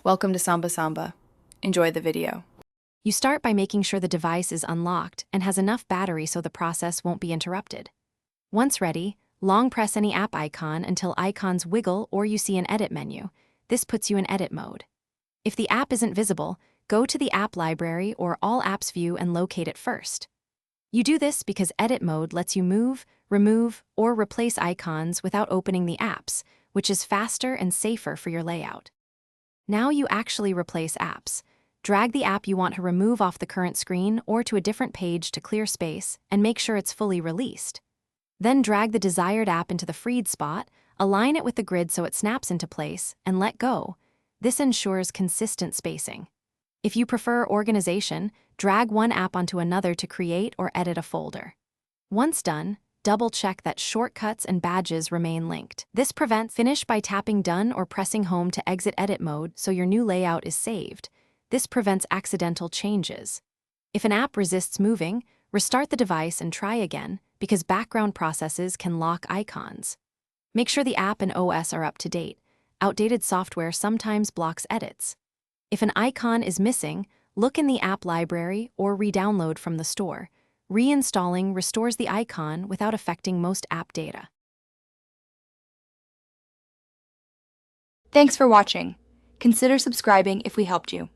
Welcome to Samba Samba. Enjoy the video. You start by making sure the device is unlocked and has enough battery so the process won't be interrupted. Once ready, long press any app icon until icons wiggle or you see an edit menu. This puts you in edit mode. If the app isn't visible, go to the app library or all apps view and locate it first. You do this because edit mode lets you move, remove, or replace icons without opening the apps, which is faster and safer for your layout. Now you actually replace apps. Drag the app you want to remove off the current screen or to a different page to clear space and make sure it's fully released. Then drag the desired app into the freed spot, align it with the grid so it snaps into place, and let go. This ensures consistent spacing. If you prefer organization, drag one app onto another to create or edit a folder. Once done, double-check that shortcuts and badges remain linked. This prevents finish by tapping Done or pressing Home to exit edit mode so your new layout is saved. This prevents accidental changes. If an app resists moving, restart the device and try again, because background processes can lock icons. Make sure the app and OS are up to date. Outdated software sometimes blocks edits. If an icon is missing, look in the app library or re-download from the store. Reinstalling restores the icon without affecting most app data. Thanks for watching. Consider subscribing if we helped you.